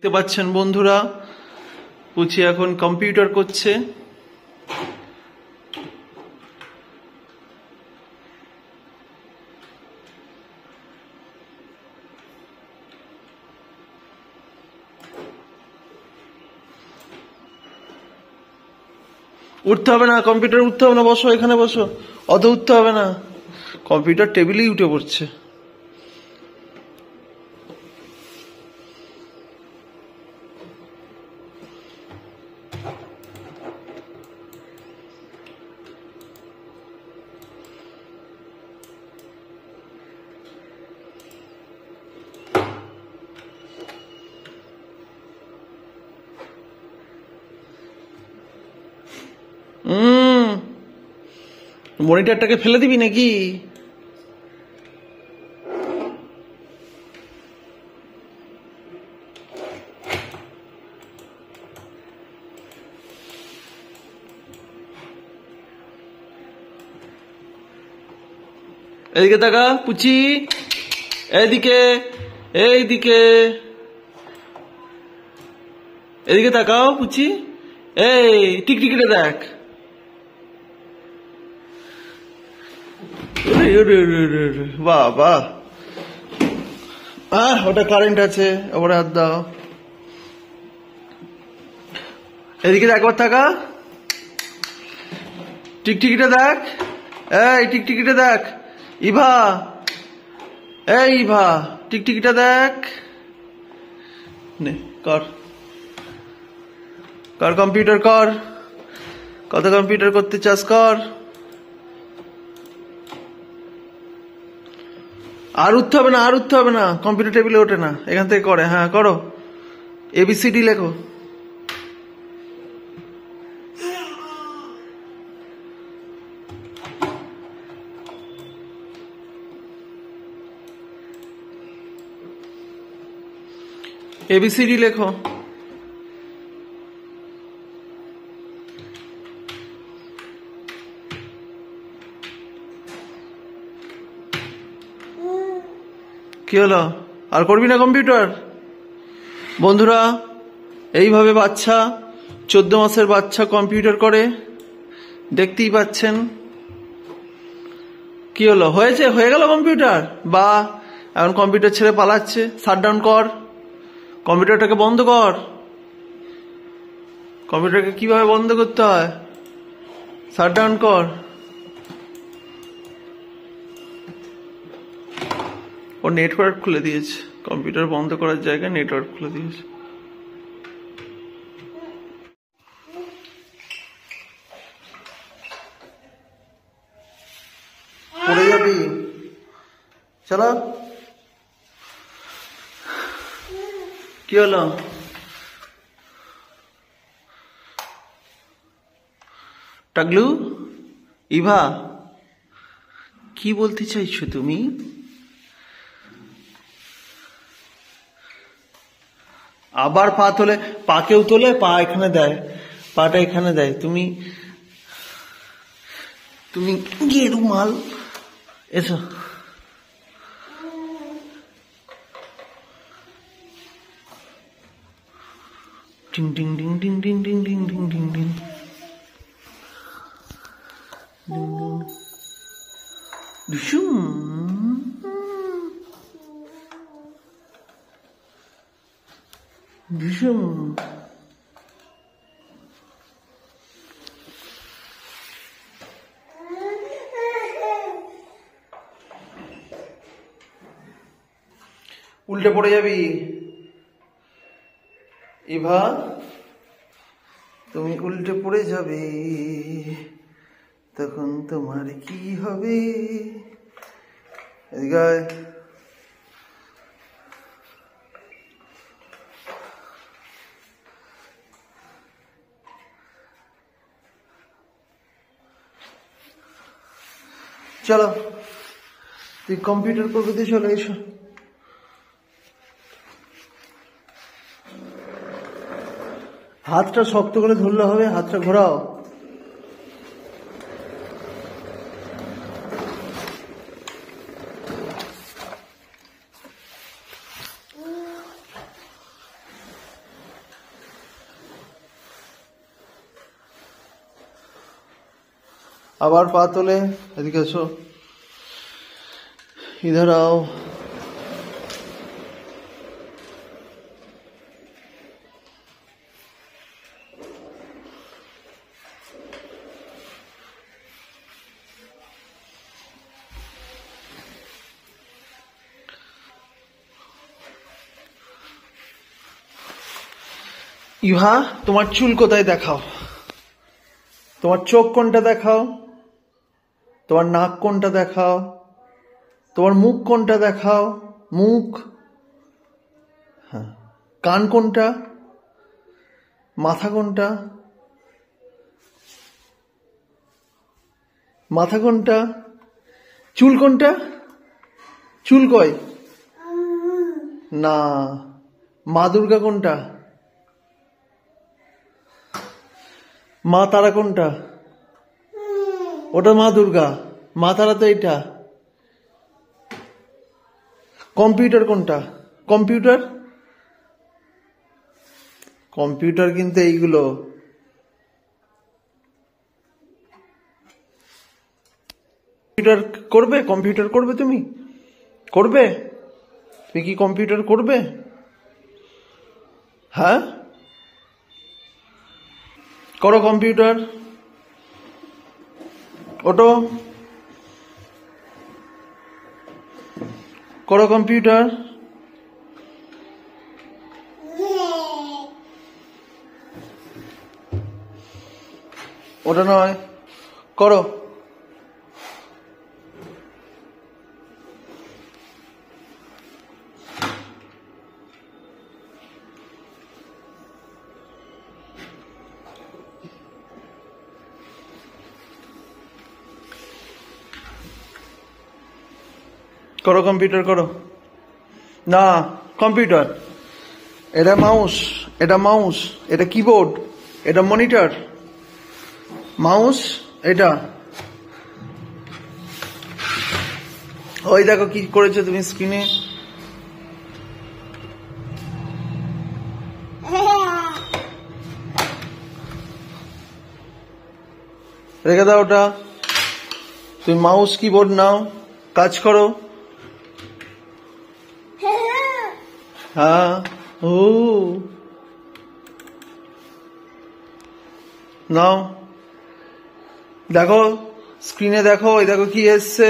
দেখতে পাচ্ছেন বন্ধুরা, পুচি এখন কম্পিউটার করছে। উঠতে হবে না, কম্পিউটার উঠতে হবে না, বসো এখানে বসো, অত উঠতে হবে না, কম্পিউটার টেবিলেই উঠে পড়ছে। মনিটরটাকে ফেলে দিবি নাকি? এদিকে তাকা পুচি, এইদিকে, এইদিকে, এদিকে তাকাও পুচি, এই টিকটিকিটা দেখ। বাবা, ওটা কারেন্ট আছে, ওপরে হাত দাও। এদিকে একবার তাকা, টিকটিকিটা দেখ, এই টিকটিকিটা দেখ। ইভা, এই ইভা, টিকটিকিটা দেখ। নে কর, কর কম্পিউটার কর, কত কম্পিউটার করতে চাস কর। আর উঠতে হবে না, আর উঠতে হবে না, কম্পিউটার টেবিলে ওঠে না, এখান থেকে করে। হ্যাঁ করো, এবিসিডি লেখো। এবিসিডি লেখো। কি হলো, আর করবি না কম্পিউটার? বন্ধুরা, এইভাবে বাচ্চা, 14 মাসের বাচ্চা কম্পিউটার করে, দেখতেই পাচ্ছেন। কি হলো, হয়েছে, হয়ে গেল কম্পিউটার? বা এখন কম্পিউটার ছেড়ে পালাচ্ছে। শাটডাউন কর, কম্পিউটারটাকে বন্ধ কর। কম্পিউটারকে কিভাবে বন্ধ করতে হয়, শাটডাউন কর। ও নেটওয়ার্ক খুলে দিয়েছে, কম্পিউটার বন্ধ করার জায়গায় নেটওয়ার্ক খুলে দিয়েছে। পড়ে যাবি, চলো। কি হলো, টাগলু, ইভা, কি বলতে চাইছো তুমি? আবার পা তোলে, পাকেও তোলে, পা এখানে দেয়, পাটা এখানে দেয়। তুমি তুমি গেরু মাল, এসো। টিং টিং টিং টিং টিং টিং টিং টিং টিং টিং। দুশুম, দুশুম। উল্টে পড়ে যাবি ইভা, তুমি উল্টে পড়ে যাবে, তখন তোমার কি হবে? এদিকে আয়। চলো, তুই কম্পিউটার করবে তো, চলো এসো। হাতটা শক্ত করে ধরলে হবে, হাতটা ঘোরাও। আবার পা তোলে, এদিকে এসো, ইধার আও। ইহা, তোমার চুল কোথায় দেখাও, তোমার চোখ কোনটা দেখাও, তোমার নাক কোনটা দেখাও, তোমার মুখ কোনটা দেখাও, মুখ, হ্যাঁ, কান কোনটা, মাথা কোনটা, মাথা কোনটা, চুল কোনটা, চুল কই না, মা দুর্গা কোনটা, মা তারা কোনটা, ওটা মা দুর্গা, মা তারা তো এটা। কম্পিউটার কোনটা, কম্পিউটার, কম্পিউটার কিন্তু এইগুলো। কম্পিউটার করবে, কম্পিউটার করবে, তুমি করবে, তুমি কি কম্পিউটার করবে? হ্যাঁ, করো কম্পিউটার, ওটো করো কম্পিউটার। ওটা নয়, করো। করো কম্পিউটার করো। না, কম্পিউটার, এটা মাউস, এটা মাউস, এটা কিবোর্ড, এটা মনিটর, মাউস এটা। ওই দেখো কি করেছো তুমি স্ক্রিনে, রেখে দাও ওটা। তুমি মাউস কিবোর্ড নাও, কাজ করো। হ্যাঁ, ও নাও, দেখো স্ক্রিনে দেখো, ওই দেখো কি এসছে।